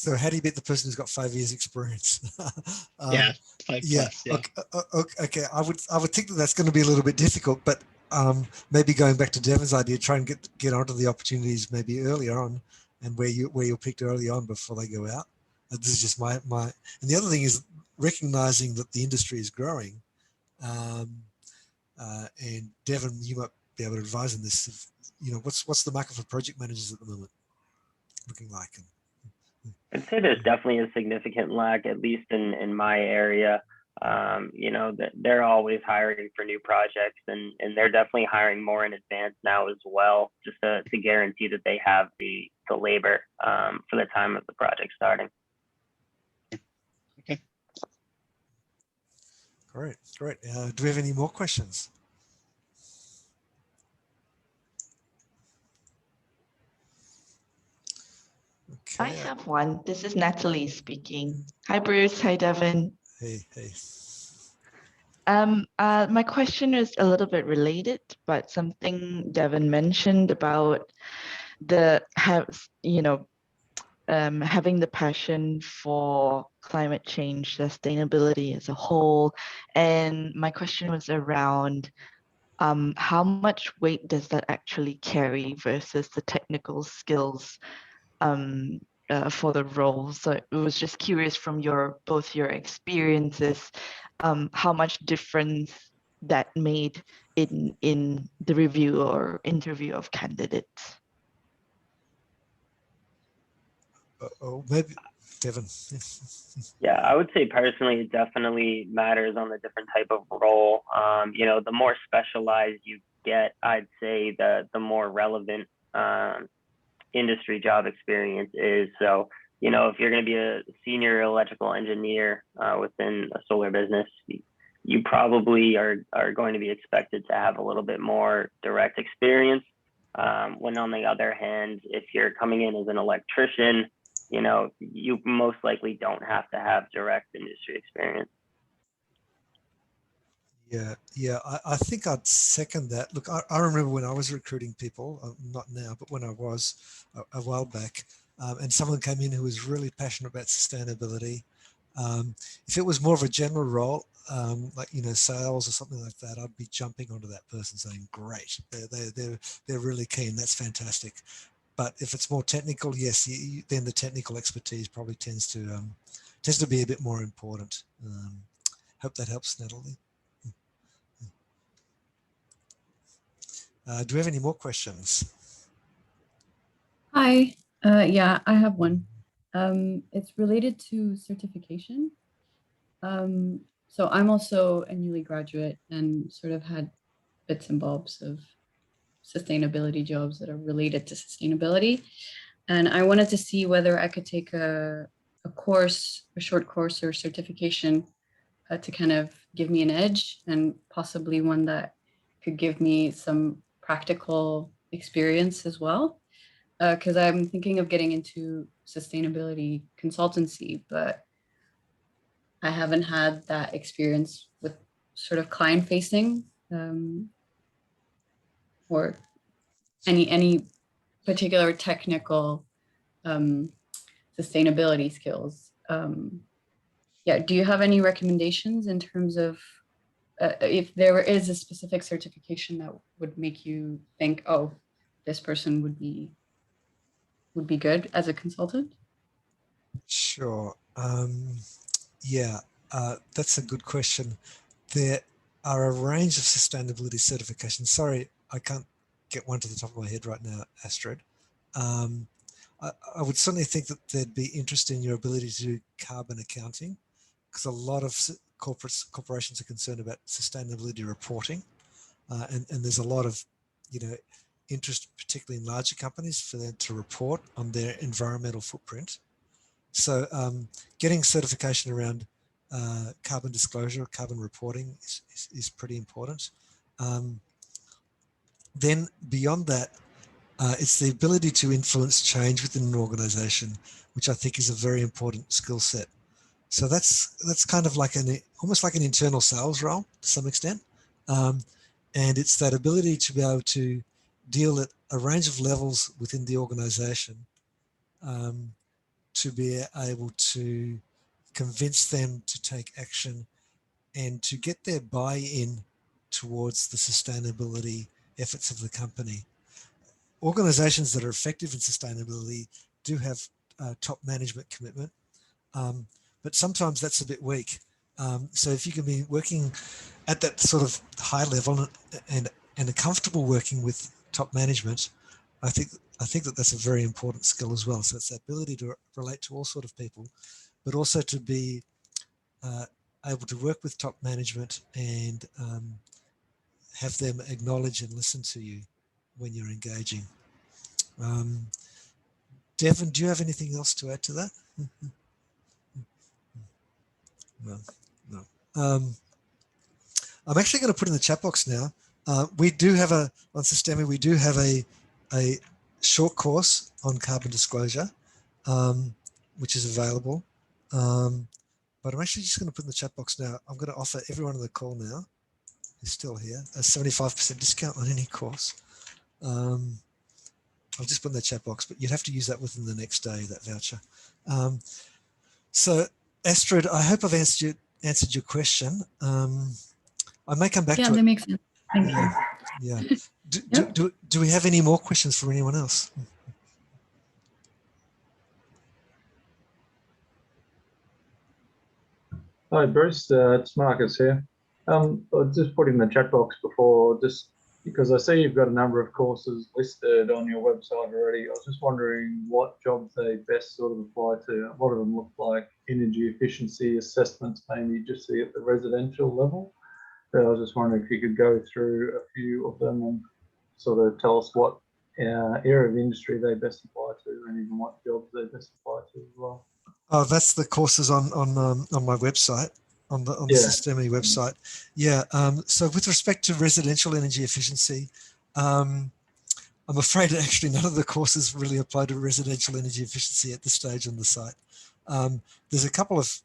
So how do you beat the person who's got 5 years experience? Yeah, 5 yeah. plus. Yeah. Okay. I would think that that's going to be a little bit difficult, but maybe going back to Devin's idea, try and get onto the opportunities maybe earlier on, and where you're picked early on before they go out. This is just my. And the other thing is recognizing that the industry is growing. And Devin, you might be able to advise on this. What's the market for project managers at the moment looking like? I'd say there's definitely a significant lack, at least in my area. That they're always hiring for new projects, and they're definitely hiring more in advance now as well, just to guarantee that they have the labor for the time of the project starting. Okay. Great. Do we have any more questions? Okay. I have one. This is Natalie speaking. Hi, Bruce. Hi, Devin. Hey. My question is a little bit related, but something Devin mentioned about having the passion for climate change, sustainability as a whole. And my question was around how much weight does that actually carry versus the technical skills for the role? So I was just curious from both your experiences, how much difference that made in the review or interview of candidates. Maybe Devin. Yeah, I would say personally, it definitely matters on the different type of role. The more specialized you get, I'd say the more relevant industry job experience is. So, if you're going to be a senior electrical engineer within a solar business, you probably are going to be expected to have a little bit more direct experience. When on the other hand, if you're coming in as an electrician, you most likely don't have to have direct industry experience. Yeah. I think I'd second that. Look, I remember when I was recruiting people, not now, but when I was a while back, and someone came in who was really passionate about sustainability. If it was more of a general role, like sales or something like that, I'd be jumping onto that person saying, "Great, they're really keen. That's fantastic." But if it's more technical, yes, then the technical expertise probably tends to be a bit more important. Hope that helps, Natalie. Do we have any more questions? Hi. Yeah, I have one. It's related to certification. So I'm also a newly graduate and sort of had bits and bobs of sustainability jobs that are related to sustainability. And I wanted to see whether I could take a course, a short course or certification to kind of give me an edge, and possibly one that could give me some practical experience as well. Because I'm thinking of getting into sustainability consultancy, but I haven't had that experience with sort of client facing or any particular technical sustainability skills. Yeah, do you have any recommendations in terms of if there is a specific certification that would make you think, oh, this person would be good as a consultant? Sure. Yeah, that's a good question. are a range of sustainability certifications. Sorry, I can't get one to the top of my head right now, Astrid. I would certainly think that there'd be interest in your ability to do carbon accounting, because a lot of corporations are concerned about sustainability reporting, and there's a lot of, interest, particularly in larger companies, for them to report on their environmental footprint. So getting certification around carbon disclosure, carbon reporting is pretty important. Then beyond that, it's the ability to influence change within an organization, which I think is a very important skill set. So that's kind of like almost like an internal sales role to some extent. And it's that ability to be able to deal at a range of levels within the organization, to be able to convince them to take action and to get their buy-in towards the sustainability efforts of the company. Organizations that are effective in sustainability do have top management commitment, but sometimes that's a bit weak. So if you can be working at that sort of high level and are comfortable working with top management, I think that that's a very important skill as well. So it's the ability to relate to all sort of people, but also to be able to work with top management and have them acknowledge and listen to you when you're engaging. Devon, do you have anything else to add to that? No. I'm actually going to put in the chat box now. We do have on Systemi, we do have a short course on carbon disclosure, which is available. But I'm actually just going to put in the chat box now. I'm going to offer everyone on the call now who's still here a 75% discount on any course. I'll just put in the chat box, but you'd have to use that within the next day, that voucher. So Astrid, I hope I've answered your question. I may come back to it. Yeah, that makes sense. Thank you. Yeah. Do we have any more questions for anyone else? Hi, Bruce. It's Marcus here. I just put in the chat box before, just because I see you've got a number of courses listed on your website already. I was just wondering what jobs they best sort of apply to. What do them look like? Energy efficiency assessments, maybe just see at the residential level. So I was just wondering if you could go through a few of them and sort of tell us what area of industry they best apply to, and even what jobs they best apply to as well. Oh, that's the courses on my website, on the Systemi website. Yeah. So with respect to residential energy efficiency, I'm afraid actually none of the courses really apply to residential energy efficiency at this stage on the site. There's a couple of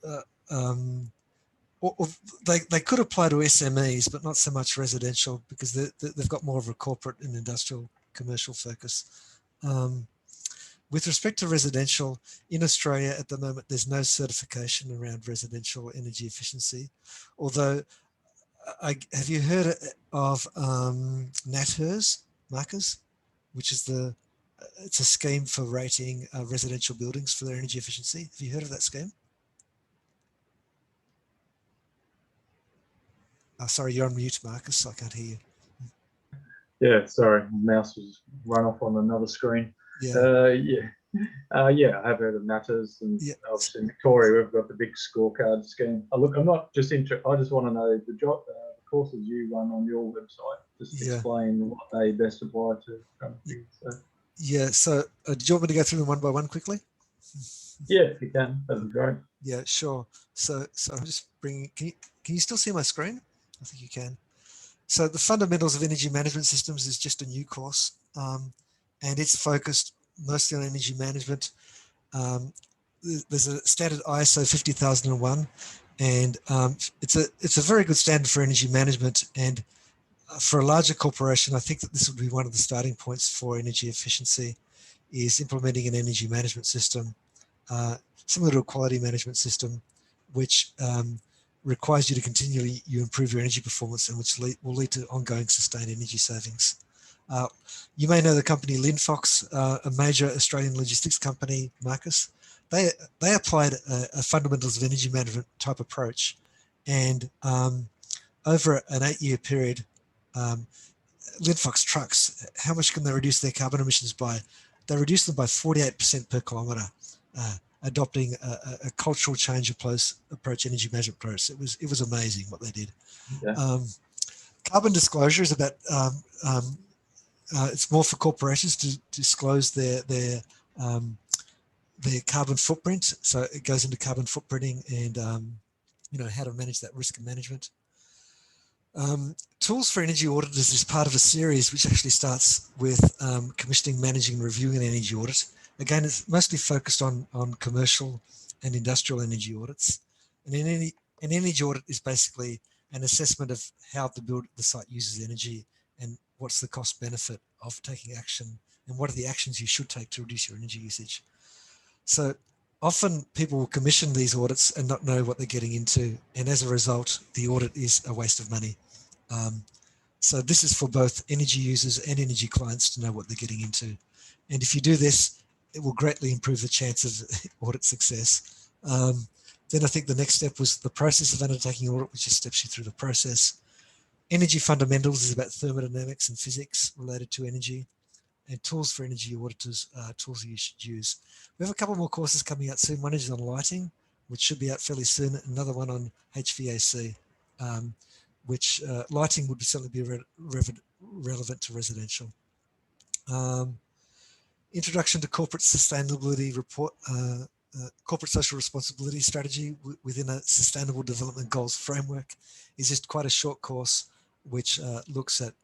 they could apply to SMEs, but not so much residential, because they've got more of a corporate and industrial commercial focus. With respect to residential, in Australia at the moment, there's no certification around residential energy efficiency. Although, have you heard of NatHERS, Marcus, which is it's a scheme for rating residential buildings for their energy efficiency? Have you heard of that scheme? Sorry, you're on mute, Marcus, so I can't hear you. Yeah, sorry, mouse was run off on another screen. Yeah. Yeah, I have heard of NatHERS, and obviously in Victoria we've got the big scorecard scheme. Look, I'm not just interested. I just want to know the courses you run on your website. Just explain what they best apply to. Kind of thing, so. Yeah. So, do you want me to go through them one by one quickly? Yeah, if you can, that'd be great. Yeah, sure. So I'm just bringing. Can you still see my screen? I think you can. So the fundamentals of energy management systems is just a new course, and it's focused mostly on energy management. There's a standard ISO 50001, and it's a very good standard for energy management. And for a larger corporation, I think that this would be one of the starting points for energy efficiency, is implementing an energy management system, similar to a quality management system, which requires you to continually improve your energy performance, and which will lead to ongoing sustained energy savings. You may know the company Linfox, a major Australian logistics company, Marcus. They applied a fundamentals of energy management type approach, and over an 8-year period, Linfox trucks, how much can they reduce their carbon emissions by? They reduce them by 48% per kilometre, adopting a cultural change approach energy management approach. It was amazing what they did. Yeah. Carbon disclosure is about it's more for corporations to disclose their carbon footprint. So it goes into carbon footprinting and how to manage that risk management. Tools for energy auditors is part of a series which actually starts with commissioning, managing, and reviewing an energy audit. Again, it's mostly focused on commercial and industrial energy audits. And an energy audit is basically an assessment of how the site uses energy and what's the cost benefit of taking action and what are the actions you should take to reduce your energy usage. So often people will commission these audits and not know what they're getting into. And as a result, the audit is a waste of money. So this is for both energy users and energy clients to know what they're getting into. And if you do this, it will greatly improve the chance of audit success. Then I think the next step was the process of undertaking audit, which just steps you through the process. Energy fundamentals is about thermodynamics and physics related to energy. And tools for energy auditors, tools you should use. We have a couple more courses coming out soon. One is on lighting, which should be out fairly soon. Another one on HVAC, which lighting would certainly be relevant to residential. Introduction to corporate sustainability report, corporate social responsibility strategy within a sustainable development goals framework is just quite a short course, which looks at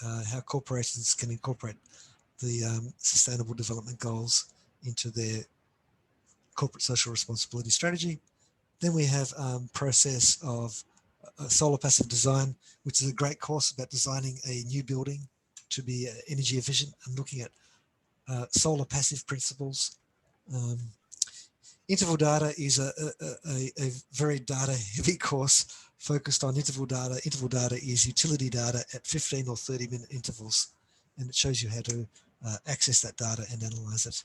how corporations can incorporate the sustainable development goals into their corporate social responsibility strategy. Then we have process of solar passive design, which is a great course about designing a new building to be energy efficient and looking at solar passive principles. Interval data is a very data heavy course focused on interval data. Interval data is utility data at 15 or 30-minute intervals, and it shows you how to access that data and analyze it.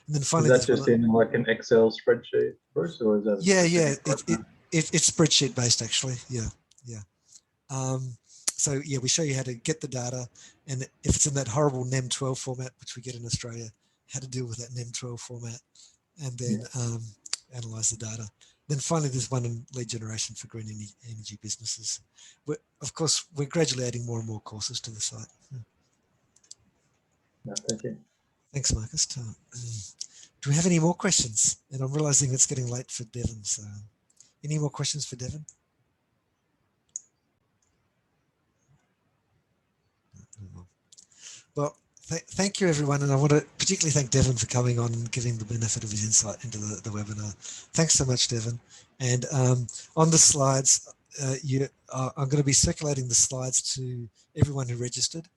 And then finally, is that just in like an Excel spreadsheet, Bruce, or is that? It's spreadsheet based actually. Yeah. So yeah, we show you how to get the data, and if it's in that horrible NEM12 format, which we get in Australia, how to deal with that NEM12 format, and then analyze the data. Then finally, there's one on lead generation for green energy businesses. Of course, we're gradually adding more and more courses to the site. No, thank you. Thanks, Marcus. Do we have any more questions? And I'm realizing it's getting late for Devon. So any more questions for Devon? Well, thank you, everyone. And I want to particularly thank Devon for coming on and giving the benefit of his insight into the webinar. Thanks so much, Devon. And on the slides, I'm going to be circulating the slides to everyone who registered.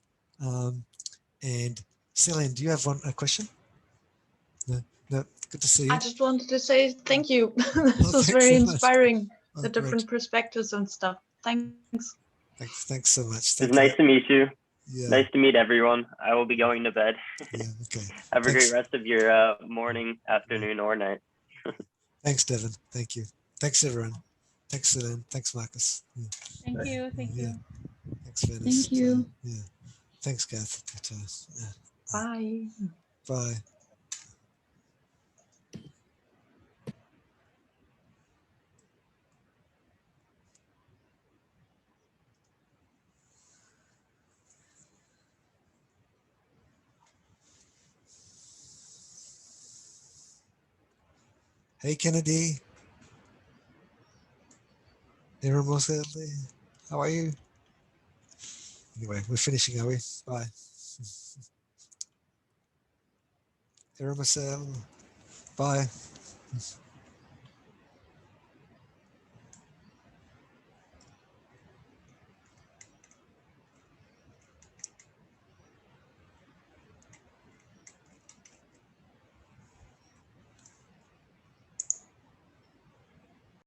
And Celine, do you have a question? No, good to see you. I just wanted to say thank you. This was very inspiring, the different perspectives and stuff. Thanks. Thanks so much. It's nice to meet you. Yeah. Nice to meet everyone. I will be going to bed. Yeah, okay. Have a great rest of your morning, afternoon, or night. Thanks, Devon. Thank you. Thanks, everyone. Thanks, Celine. Thanks, Marcus. Yeah. Thank you. Thank you. Thanks, Venice. Thank you. Yeah. Thanks, Kath. Bye. Bye. Hey, Kennedy. Hey, Ramoselli. How are you? Anyway, we're finishing, are we? Bye. Hey, Ramoselli. Bye.